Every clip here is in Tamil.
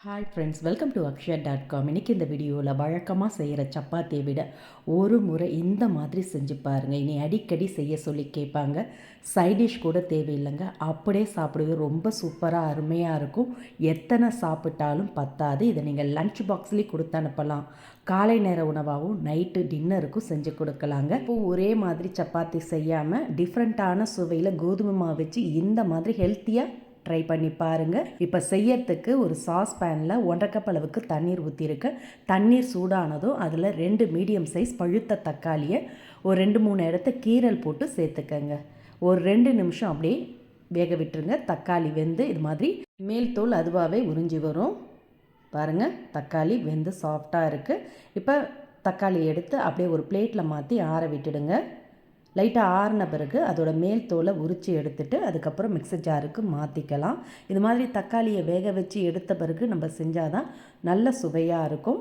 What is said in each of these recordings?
ஹாய் ஃப்ரெண்ட்ஸ், வெல்கம் டு அக்ஷயா.com. இன்றைக்கி இந்த வீடியோவில் வழக்கமாக செய்கிற சப்பாத்தியை விட ஒரு முறை இந்த மாதிரி செஞ்சு பாருங்கள். இனி அடிக்கடி செய்ய சொல்லி கேட்பாங்க. சைடிஷ் கூட தேவையில்லைங்க, அப்படியே சாப்பிடுவது ரொம்ப சூப்பராக அருமையாக இருக்கும். எத்தனை சாப்பிட்டாலும் பத்தாது. இதை நீங்கள் லன்ச் பாக்ஸ்லேயும் கொடுத்து அனுப்பலாம். காலை நேர உணவாகவும் நைட்டு டின்னருக்கும் செஞ்சு கொடுக்கலாங்க. இப்போ ஒரே மாதிரி சப்பாத்தி செய்யாமல் டிஃப்ரெண்ட்டான சுவையில் கோதுமை மாவு வச்சு இந்த மாதிரி ஹெல்த்தியாக ட்ரை பண்ணி பாருங்கள். இப்போ செய்யறதுக்கு ஒரு சாஸ் பேனில் 1.5 கப் அளவுக்கு தண்ணீர் ஊற்றிருக்கு. தண்ணீர் சூடானதும் அதில் 2 மீடியம் சைஸ் பழுத்த தக்காளியை ஒரு 2-3 இடத்த கீரல் போட்டு சேர்த்துக்கங்க. ஒரு 2 நிமிஷம் அப்படியே வேக விட்டுருங்க. தக்காளி வெந்து இது மாதிரி மேல் தோல் அதுவாகவே உறிஞ்சி வரும். பாருங்கள், தக்காளி வெந்து சாஃப்டாக இருக்குது. இப்போ தக்காளி எடுத்து அப்படியே ஒரு பிளேட்டில் மாற்றி ஆற விட்டுடுங்க. லைட்டாக ஆறின பிறகு அதோட மேல் தோலை உரித்து எடுத்துட்டு அதுக்கப்புறம் மிக்ஸர் ஜாருக்கு மாற்றிக்கலாம். இது மாதிரி தக்காளியை வேக வச்சு எடுத்த பிறகு நம்ம செஞ்சால் தான் நல்ல சுவையாக இருக்கும்.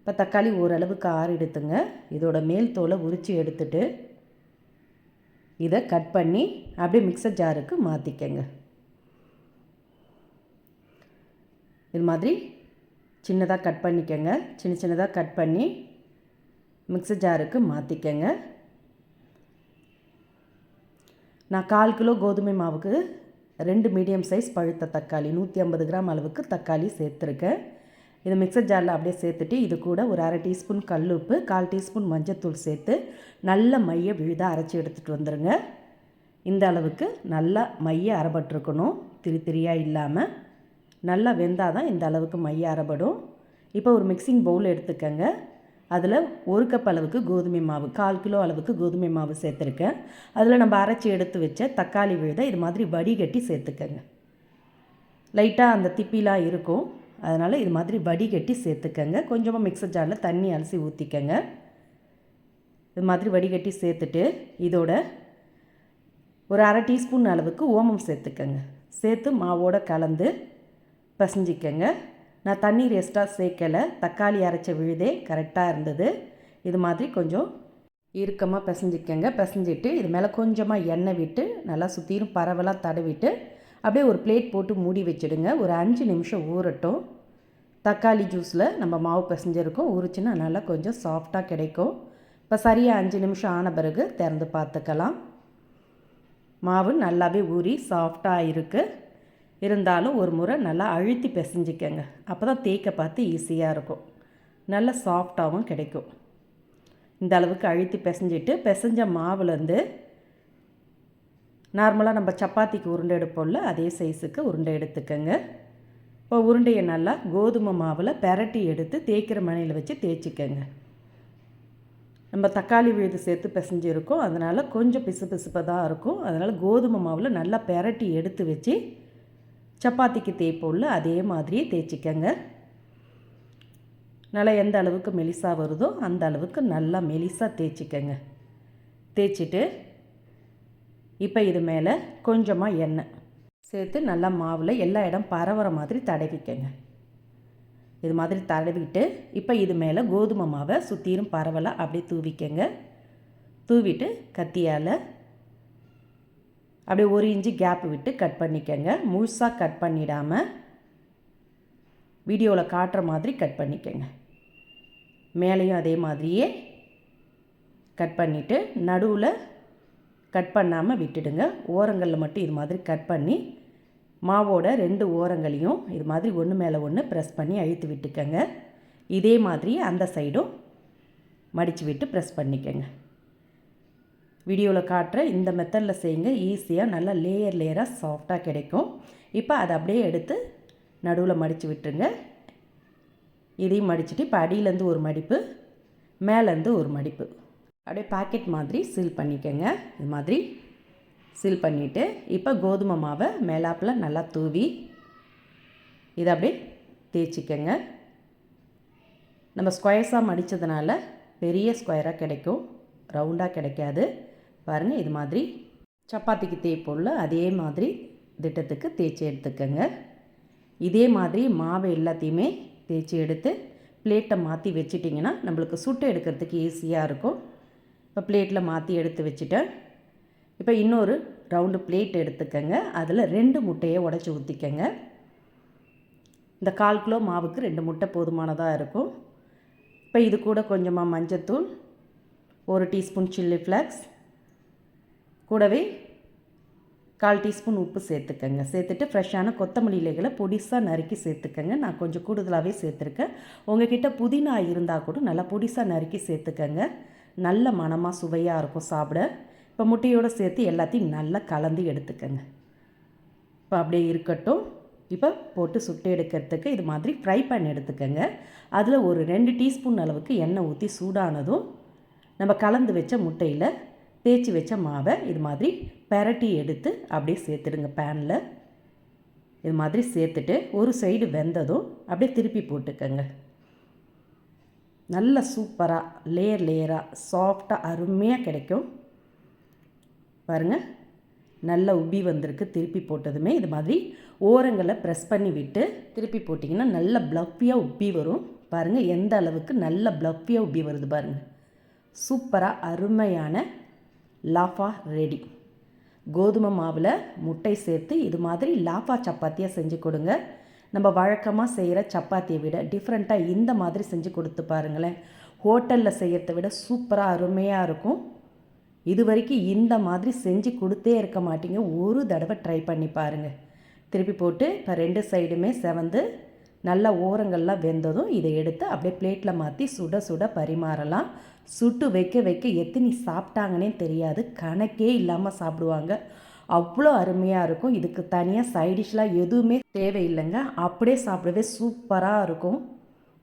இப்போ தக்காளி ஓரளவுக்கு ஆறிடுத்துங்க. இதோட மேல் தோலை உரித்து எடுத்துட்டு இதை கட் பண்ணி அப்படியே மிக்ஸர் ஜாருக்கு மாற்றிக்கங்க. இது மாதிரி சின்னதாக கட் பண்ணிக்கங்க. சின்னதாக கட் பண்ணி மிக்ஸர் ஜாருக்கு மாற்றிக்கங்க. நான் 1/4 கிலோ கோதுமை மாவுக்கு 2 மீடியம் சைஸ் பழுத்த தக்காளி 150 கிராம் அளவுக்கு தக்காளி சேர்த்துருக்கேன். இது மிக்ஸர் ஜாரில் அப்படியே சேர்த்துட்டு இது கூட ஒரு 1/2 டீஸ்பூன் கல்லுப்பு, 1/4 டீஸ்பூன் மஞ்சத்தூள் சேர்த்து நல்ல மைய விழுதாக அரைச்சி எடுத்துகிட்டு வந்துடுங்க. இந்த அளவுக்கு நல்லா மைய அரைபட்டிருக்கணும், திரியாக இல்லாமல். நல்லா வெந்தால் தான் இந்த அளவுக்கு மைய அரைபடும். இப்போ ஒரு மிக்சிங் பவுல் எடுத்துக்கங்க. அதில் 1 கப் அளவுக்கு கோதுமை மாவு, 1/4 கிலோ அளவுக்கு கோதுமை மாவு சேர்த்துருக்கேன். அதில் நம்ம அரைச்சி எடுத்து வச்ச தக்காளி விழுதை இது மாதிரி வடிகட்டி சேர்த்துக்கங்க. லைட்டாக அந்த திப்பிலாம் இருக்கும், அதனால் இது மாதிரி வடிகட்டி சேர்த்துக்கங்க. கொஞ்சமாக மிக்ஸர் ஜாரில் தண்ணி அலசி ஊற்றிக்கங்க. இது மாதிரி வடிகட்டி சேர்த்துட்டு இதோட ஒரு 1/2 டீஸ்பூன் அளவுக்கு ஓமம் சேர்த்துக்கங்க. சேர்த்து மாவோடு கலந்து பசைஞ்சிக்கங்க. நான் தண்ணீர் எக்ஸ்ட்ரா சேர்க்கலை, தக்காளி அரைச்ச விழுதே கரெக்டாக இருந்தது. இது மாதிரி கொஞ்சம் இறுக்கமாக பிசைஞ்சிக்கங்க. பிசைஞ்சிட்டு இது மேலே கொஞ்சமாக எண்ணெய் விட்டு நல்லா சுற்றிலும் பரவலாக தடவிட்டு அப்படியே ஒரு பிளேட் போட்டு மூடி வச்சுடுங்க. ஒரு 5 நிமிஷம் ஊறட்டும். தக்காளி ஜூஸில் நம்ம மாவு பிசைஞ்சிருக்கோம், ஊறிச்சின்னா நல்லா கொஞ்சம் சாஃப்டாக கிடைக்கும். இப்போ சரியாக 5 நிமிஷம் ஆன பிறகு திறந்து பார்த்துக்கலாம். மாவு நல்லாவே ஊறி சாஃப்டாக இருக்குது. இருந்தாலும் ஒரு முறை நல்லா அழுத்தி பிசைஞ்சிக்கங்க. அப்போ தான் தேய்க்க பார்த்து ஈஸியாக இருக்கும், நல்லா சாஃப்டாகவும் கிடைக்கும். இந்த அளவுக்கு அழுத்தி பிசைஞ்சிட்டு பிசைஞ்ச மாவுலேருந்து நார்மலாக நம்ம சப்பாத்திக்கு உருண்டை எடுப்போம்ல, அதே சைஸுக்கு உருண்டை எடுத்துக்கங்க. இப்போ உருண்டையை நல்லா கோதுமை மாவில் பெரட்டி எடுத்து தேய்க்கிற மணையில் வச்சு தேய்ச்சிக்கங்க. நம்ம தக்காளி விழுது சேர்த்து பிசைஞ்சிருக்கோம், அதனால் கொஞ்சம் பிசுப்பாக தான் இருக்கும். அதனால் கோதுமை மாவில் நல்லா பெரட்டி எடுத்து வச்சு சப்பாத்திக்கு தேய்ப்போம்ல, அதே மாதிரியே தேய்ச்சிக்கங்க. நல்லா எந்த அளவுக்கு மெலிசாக வருதோ அந்த அளவுக்கு நல்லா மெலிசாக தேய்ச்சிக்கங்க. தேய்ச்சிட்டு இப்போ இது மேலே கொஞ்சமாக எண்ணெய் சேர்த்து நல்லா மாவில் எல்லா இடம் பரவுற மாதிரி தடவிக்கங்க. இது மாதிரி தடவிட்டு இப்போ இது மேலே கோதுமை மாவை சுற்றிலும் பரவலாக அப்படியே தூவிக்கங்க. தூவிட்டு கத்தியால் அப்படியே 1 இன்ச்சு கேப் விட்டு கட் பண்ணிக்கங்க. முழுசாக கட் பண்ணிடாமல் வீடியோவில் காட்டுற மாதிரி கட் பண்ணிக்கங்க. மேலேயும் அதே மாதிரியே கட் பண்ணிவிட்டு நடுவில் கட் பண்ணாமல் விட்டுடுங்க. ஓரங்களில் மட்டும் இது மாதிரி கட் பண்ணி மாவோட 2 ஓரங்களையும் இது மாதிரி ஒன்று மேலே ஒன்று ப்ரெஸ் பண்ணி அழுத்தி விட்டுக்கங்க. இதே மாதிரி அந்த சைடும் மடித்து விட்டு ப்ரெஸ் பண்ணிக்கங்க. வீடியோவில் காட்டுற இந்த மெத்தடில் செய்யுங்க, ஈஸியாக நல்லா லேயராக சாஃப்டாக கிடைக்கும். இப்போ அதை அப்படியே எடுத்து நடுவில் மடித்து விட்டுருங்க. இதையும் மடிச்சுட்டு இப்போ அடியிலேருந்து ஒரு மடிப்பு, மேலேருந்து ஒரு மடிப்பு அப்படியே பாக்கெட் மாதிரி சீல் பண்ணிக்கங்க. இது மாதிரி சீல் பண்ணிவிட்டு இப்போ கோதுமை மாவை மேலாப்பில் நல்லா தூவி இதை அப்படியே தேய்ச்சிக்கங்க. நம்ம ஸ்கொயர்ஸாக மடித்ததுனால பெரிய ஸ்கொயராக கிடைக்கும், ரவுண்டாக கிடைக்காது. பாருங்கள், இது மாதிரி சப்பாத்திக்கு தேய்ப்போம்ல அதே மாதிரி திட்டத்துக்கு தேய்ச்சி எடுத்துக்கங்க. இதே மாதிரி மாவை எல்லாத்தையுமே தேய்ச்சி எடுத்து பிளேட்டை மாற்றி வச்சிட்டிங்கன்னா நம்மளுக்கு சுட்டு எடுக்கிறதுக்கு ஈஸியாக இருக்கும். இப்போ பிளேட்டில் மாற்றி எடுத்து வச்சுட்டேன். இப்போ இன்னொரு ரவுண்டு பிளேட் எடுத்துக்கங்க. அதில் 2 முட்டையை உடச்சி ஊற்றிக்கங்க. இந்த 1/4 கிலோ மாவுக்கு 2 முட்டை போதுமானதாக இருக்கும். இப்போ இது கூட கொஞ்சமாக மஞ்சத்தூள், 1 டீஸ்பூன் சில்லி ஃப்ளேக்ஸ், கூடவே 1/4 டீஸ்பூன் உப்பு சேர்த்துக்கங்க. சேர்த்துட்டு ஃப்ரெஷ்ஷான கொத்தமல்லி இலைகளை பொடிசாக நறுக்கி சேர்த்துக்கங்க. நான் கொஞ்சம் கூடுதலாகவே சேர்த்துருக்கேன். உங்கள்கிட்ட புதினா இருந்தால் கூட நல்லா பொடிசாக நறுக்கி சேர்த்துக்கங்க. நல்ல மணமாக சுவையாக இருக்கும் சாப்பிட. இப்போ முட்டையோடு சேர்த்து எல்லாத்தையும் நல்லா கலந்து எடுத்துக்கங்க. இப்போ அப்படியே இருக்கட்டும். இப்போ போட்டு சுட்டு எடுக்கிறதுக்கு இது மாதிரி ஃப்ரை பேன் எடுத்துக்கங்க. அதில் ஒரு 2 டீஸ்பூன் அளவுக்கு எண்ணெய் ஊற்றி சூடானதும் நம்ம கலந்து வச்ச முட்டையில் தேய்ச்சி வச்ச மாவை இது மாதிரி பெரட்டி எடுத்து அப்படியே சேர்த்துடுங்க. பேனில் இது மாதிரி சேர்த்துட்டு ஒரு சைடு வெந்ததும் அப்படியே திருப்பி போட்டுக்கங்க. நல்ல சூப்பராக லேயராக சாஃப்டாக அருமையாக கிடைக்கும். பாருங்கள், நல்லா உப்பி வந்திருக்கு. திருப்பி போட்டதுமே இது மாதிரி ஓரங்களை ப்ரெஸ் பண்ணி விட்டு திருப்பி போட்டிங்கன்னா நல்ல ப்ளஃபியாக உப்பி வரும். பாருங்கள் எந்த அளவுக்கு நல்ல ப்ளஃபியாக உப்பி வருது பாருங்கள். சூப்பராக அருமையான லாஃபா ரெடி. கோதுமை மாவில் முட்டை சேர்த்து இது மாதிரி லாஃபா சப்பாத்தியாக செஞ்சு கொடுங்க. நம்ம வழக்கமாக செய்கிற சப்பாத்தியை விட டிஃப்ரெண்ட்டாக இந்த மாதிரி செஞ்சு கொடுத்து பாருங்களேன். ஹோட்டலில் செய்கிறத விட சூப்பராக அருமையாக இருக்கும். இது வரைக்கும் இந்த மாதிரி செஞ்சு கொடுத்தே இருக்க மாட்டீங்க. ஒரு தடவை ட்ரை பண்ணி பாருங்கள். திருப்பி போட்டு இப்போ 2 சைடுமே செவந்து நல்லா ஓரங்கள்லாம் வெந்ததும் இதை எடுத்து அப்படியே பிளேட்டில் மாற்றி சுட சுட பரிமாறலாம். சுட்டு வைக்க வைக்க எத்தனை சாப்பிட்டாங்கன்னே தெரியாது. கணக்கே இல்லாமல் சாப்பிடுவாங்க. அவ்வளோ அருமையாக இருக்கும். இதுக்கு தனியாக சைடிஷ்லாம் எதுவுமே தேவையில்லைங்க. அப்படியே சாப்பிடவே சூப்பராக இருக்கும்.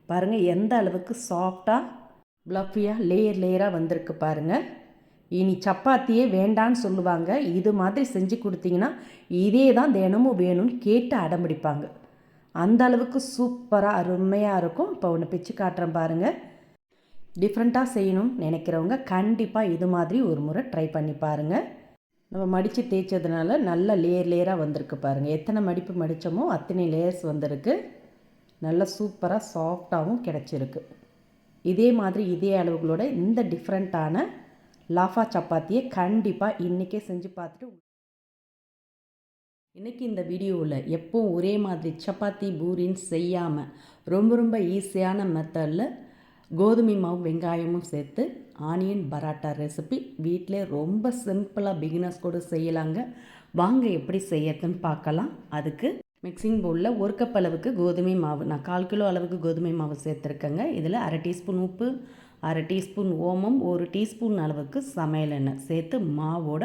பாருங்கள் எந்த அளவுக்கு சாஃப்டாக ப்ளஃபியாக லேயராக வந்திருக்கு பாருங்கள். இனி சப்பாத்தியே வேண்டான்னு சொல்லுவாங்க. இது மாதிரி செஞ்சு கொடுத்தீங்கன்னா இதே தான் தினமும் வேணும்னு கேட்டு அடம்பிடிப்பாங்க. அந்த அளவுக்கு சூப்பராக அருமையாக இருக்கும். இப்போ ஒன்று பிச்சு காட்டுறேன் பாருங்கள். டிஃப்ரெண்ட்டாக செய்யணும்னு நினைக்கிறவங்க கண்டிப்பாக இது மாதிரி ஒரு முறை ட்ரை பண்ணி பாருங்கள். நம்ம மடித்து தேய்ச்சதுனால நல்ல லேயராக வந்திருக்கு பாருங்கள். எத்தனை மடிப்பு மடித்தோமோ அத்தனை லேயர்ஸ் வந்திருக்கு. நல்ல சூப்பராக சாஃப்டாகவும் கிடச்சிருக்கு. இதே மாதிரி இதே அளவுகளோட இந்த டிஃப்ரெண்ட்டான லாஃபா சப்பாத்தியை கண்டிப்பாக இன்றைக்கே செஞ்சு பார்த்துட்டு இன்றைக்கி இந்த வீடியோவில் எப்போவும் ஒரே மாதிரி சப்பாத்தி பூரின்னு செய்யாமல் ரொம்ப ஈஸியான மெத்தடில் கோதுமை மாவு வெங்காயமும் சேர்த்து ஆனியன் பராட்டா ரெசிபி வீட்டிலே ரொம்ப சிம்பிளாக பிகினர்ஸ் கூட செய்யலாங்க. வாங்க எப்படி செய்யறதுன்னு பார்க்கலாம். அதுக்கு மிக்சிங் பவுலில் 1 கப் அளவுக்கு கோதுமை மாவு, நான் 1/4 கிலோ அளவுக்கு கோதுமை மாவு சேர்த்துருக்கேங்க. இதில் 1/2 டீஸ்பூன் உப்பு, 1/2 டீஸ்பூன் ஓமம், 1 டீஸ்பூன் அளவுக்கு சமையல் எண்ணெய் சேர்த்து மாவோட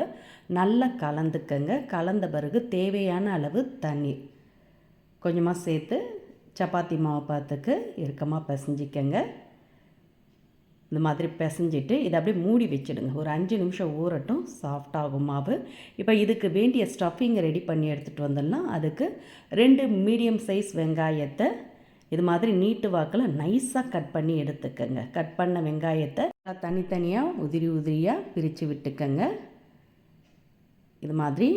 நல்லா கலந்துக்கங்க. கலந்த பிறகு தேவையான அளவு தண்ணீர் கொஞ்சமாக சேர்த்து சப்பாத்தி மாவு பார்த்துக்கு இறுக்கமாக பிசைஞ்சிக்கங்க. இந்த மாதிரி பிசைஞ்சிட்டு இதை அப்படியே மூடி வச்சுடுங்க. ஒரு 5 நிமிஷம் ஊறட்டும், சாஃப்டாகும் மாவு. இப்போ இதுக்கு வேண்டிய ஸ்டஃபிங் ரெடி பண்ணி எடுத்துகிட்டு வந்துடலாம். அதுக்கு 2 மீடியம் சைஸ் வெங்காயத்தை இது மாதிரி நீட்டு வாக்கில் நைஸாக கட் பண்ணி எடுத்துக்கங்க. கட் பண்ண வெங்காயத்தை தனித்தனியாக உதிரியாக பிரித்து விட்டுக்கங்க. இது மாதிரி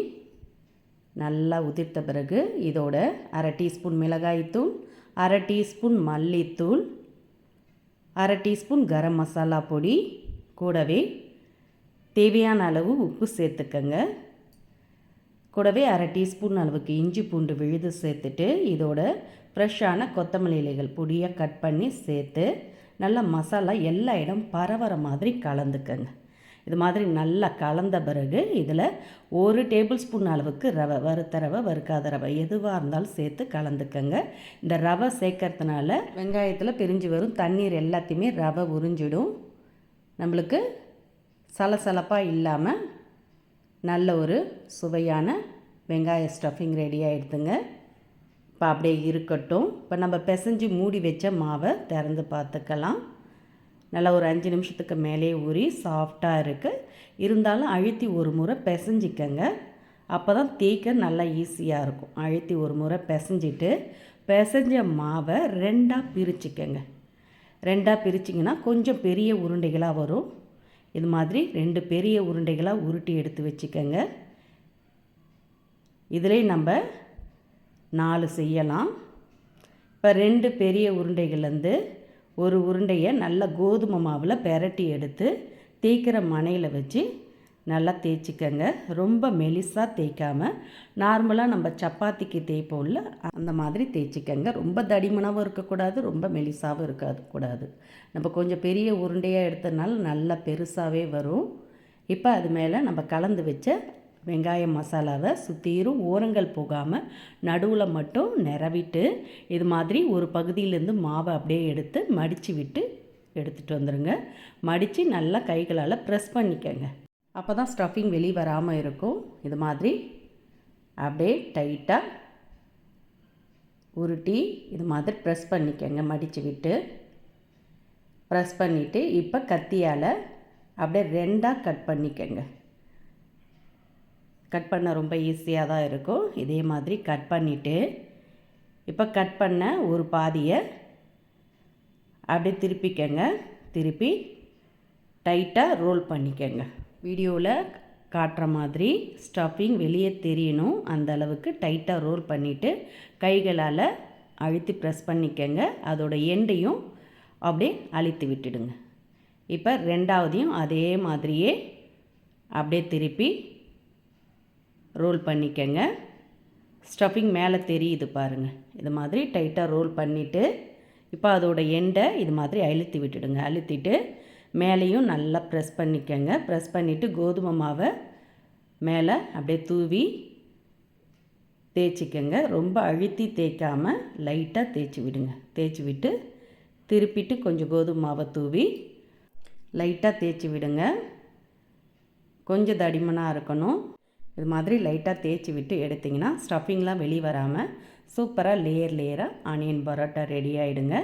நல்லா உதிர்த்த பிறகு இதோட 1/2 டீஸ்பூன் மிளகாய்த்தூள், 1/2 டீஸ்பூன் மல்லித்தூள், 1/2 டீஸ்பூன் கரம் மசாலா பொடி, கூடவே தேவையான அளவு உப்பு சேர்த்துக்கங்க. கூடவே 1/2 டீஸ்பூன் அளவுக்கு இஞ்சி பூண்டு விழுது சேர்த்துட்டு இதோட ஃப்ரெஷ்ஷான கொத்தமல்லி இலைகள் பொடியாக கட் பண்ணி சேர்த்து நல்லா மசாலா எல்லா இடம் பரவற மாதிரி கலந்துக்கங்க. இது மாதிரி நல்லா கலந்த பிறகு இதில் 1 டேபிள் ஸ்பூன் அளவுக்கு ரவை, வறுத்த ரவை வறுக்காத ரவை எதுவாக இருந்தாலும் சேர்த்து கலந்துக்கங்க. இந்த ரவை சேர்க்கறதுனால வெங்காயத்தில் பிரிஞ்சு வரும் தண்ணீர் எல்லாத்தையுமே ரவை உறிஞ்சிடும். நம்மளுக்கு சலசலப்பாக இல்லாமல் நல்ல ஒரு சுவையான வெங்காய ஸ்டஃபிங் ரெடி ஆகிடுதுங்க. இப்போ அப்படியே இருக்கட்டும். இப்போ நம்ம பிசைஞ்சு மூடி வச்ச மாவை திறந்து பார்த்துக்கலாம். நல்லா ஒரு 5 நிமிஷத்துக்கு மேலே ஊறி சாஃப்டாக இருக்குது. இருந்தாலும் அழுத்தி ஒரு முறை பிசைஞ்சிக்கங்க. அப்போ தான் தேய்க்க நல்லா ஈஸியாக இருக்கும். அழுத்தி ஒரு முறை பிசைஞ்சிட்டு பிசைஞ்ச மாவை 2ஆக பிரிச்சுக்கங்க. 2ஆக பிரிச்சிங்கன்னா கொஞ்சம் பெரிய உருண்டைகளாக வரும். இது மாதிரி 2 பெரிய உருண்டைகளாக உருட்டி எடுத்து வச்சுக்கோங்க. இதிலே நம்ம 4 செய்யலாம். இப்போ 2 பெரிய உருண்டைகள்லேருந்து ஒரு உருண்டையை நல்லா கோதுமை மாவில் பெரட்டி எடுத்து தேய்க்கிற மணையில் வச்சு நல்லா தேய்ச்சிக்கங்க. ரொம்ப மெலிசாக தேய்க்காமல் நார்மலாக நம்ம சப்பாத்திக்கு தேய்ப்போம்ல அந்த மாதிரி தேய்ச்சிக்கங்க. ரொம்ப தடிமனாகவும் இருக்கக்கூடாது, ரொம்ப மெலிசாகவும் இருக்கக்கூடாது. நம்ம கொஞ்சம் பெரிய உருண்டையாக எடுத்ததுனால நல்லா பெருசாகவே வரும். இப்போ அது மேலே நம்ம கலந்து வச்ச வெங்காய மசாலாவை சுற்றிரும் ஓரங்கள் போகாமல் நடுவில் மட்டும் நிறவிட்டு இது மாதிரி ஒரு பகுதியிலேருந்து மாவை அப்படியே எடுத்து மடித்து விட்டு எடுத்துகிட்டு வந்துடுங்க. மடித்து நல்லா கைகளால் ப்ரெஸ் பண்ணிக்கங்க. அப்போ தான் ஸ்டஃபிங் வெளியே வராமல் இருக்கும். இது மாதிரி அப்படியே டைட்டாக உருட்டி இது மாதிரி ப்ரெஸ் பண்ணிக்கங்க. மடித்து விட்டு ப்ரெஸ் பண்ணிவிட்டு இப்போ கத்தியால் அப்படியே ரெண்டாக கட் பண்ணிக்கங்க. கட் பண்ண ரொம்ப ஈஸியாக தான் இருக்கும். இதே மாதிரி கட் பண்ணிவிட்டு இப்போ கட் பண்ண ஒரு பாதியை அப்படியே திருப்பிக்கங்க. திருப்பி டைட்டாக ரோல் பண்ணிக்கங்க. வீடியோவில் காட்டுற மாதிரி ஸ்டஃபிங் வெளியே தெரியணும் அந்த அளவுக்கு டைட்டாக ரோல் பண்ணிவிட்டு கைகளால் அழுத்தி ப்ரெஸ் பண்ணிக்கங்க. அதோட எண்டையும் அப்படியே அழுத்தி விட்டுடுங்க. இப்போ ரெண்டாவதையும் அதே மாதிரியே அப்படியே திருப்பி ரோல் பண்ணிக்கங்க. ஸ்டஃபிங் மேலே தெரியுது பாருங்கள். இது மாதிரி டைட்டாக ரோல் பண்ணிவிட்டு இப்போ அதோட எண்டை இது மாதிரி அழுத்தி விட்டுடுங்க. அழுத்திட்டு மேலேயும் நல்லா ப்ரெஸ் பண்ணிக்கங்க. ப்ரெஸ் பண்ணிவிட்டு கோதுமை மாவை மேலே அப்படியே தூவி தேய்ச்சிக்கங்க. ரொம்ப அழுத்தி தேய்க்காமல் லைட்டாக தேய்ச்சி விடுங்க. தேய்ச்சி விட்டு திருப்பிட்டு கொஞ்சம் கோதுமை மாவை தூவி லைட்டாக தேய்ச்சி விடுங்க. கொஞ்சம் தடிமனாக இருக்கணும். இது மாதிரி லைட்டாக தேய்ச்சி விட்டு எடுத்திங்கன்னா ஸ்டஃபிங்லாம் வெளியே வராமல் சூப்பராக லேயராக ஆனியன் பரோட்டா ரெடி ஆகிடுங்க.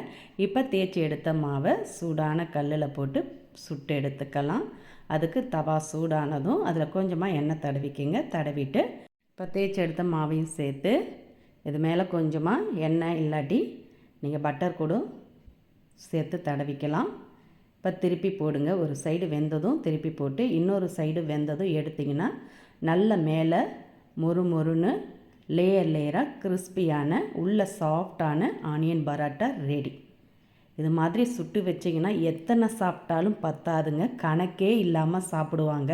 இப்போ தேய்ச்சி எடுத்த மாவை சூடான கல்லில் போட்டு சுட்டு எடுத்துக்கலாம். அதுக்கு தவா சூடானதும் அதில் கொஞ்சமாக எண்ணெய் தடவிக்கிங்க. தடவிட்டு இப்போ தேய்ச்சி எடுத்த மாவையும் சேர்த்து இது மேலே கொஞ்சமாக எண்ணெய் இல்லாட்டி நீங்கள் பட்டர் கூட சேர்த்து தடவிக்கலாம். இப்போ திருப்பி போடுங்க. ஒரு சைடு வெந்ததும் திருப்பி போட்டு இன்னொரு சைடு வெந்ததும் எடுத்திங்கன்னா நல்ல மேலே மொறுன்னு லேயராக கிறிஸ்பியான உள்ள சாஃப்டான ஆனியன் பரோட்டா ரெடி. இது மாதிரி சுட்டு வச்சிங்கன்னா எத்தனை சாப்பிட்டாலும் பத்தாதுங்க. கணக்கே இல்லாமல் சாப்பிடுவாங்க.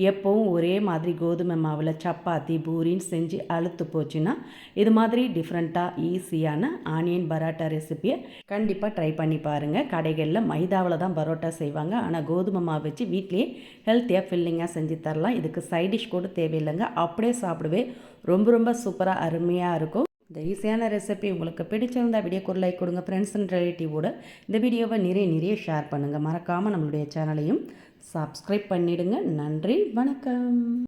எப்போவும் ஒரே மாதிரி கோதுமை மாவில் சப்பாத்தி பூரின்னு செஞ்சு அழுத்து போச்சுன்னா இது மாதிரி டிஃப்ரெண்ட்டாக ஈஸியான ஆனியன் பரோட்டா ரெசிப்பியை கண்டிப்பாக ட்ரை பண்ணி பாருங்கள். கடைகளில் மைதாவில் தான் பரோட்டா செய்வாங்க. ஆனால் கோதுமை மாவு வச்சு வீட்லேயே ஹெல்த்தியாக ஃபில்லிங்காக செஞ்சு தரலாம். இதுக்கு சைட் டிஷ் கூட தேவையில்லைங்க. அப்படியே சாப்பிடுவே ரொம்ப சூப்பராக அருமையாக இருக்கும். இந்த ஈஸியான ரெசிபி உங்களுக்கு பிடிச்சிருந்தால் வீடியோக்கு ஒரு லைக் கொடுங்க. ஃப்ரெண்ட்ஸ் அண்ட் ரிலேட்டிவோட இந்த வீடியோவை நிறைய ஷேர் பண்ணுங்கள். மறக்காமல் நம்மளுடைய சேனலையும் சப்ஸ்கிரைப் பண்ணிவிடுங்க. நன்றி, வணக்கம்.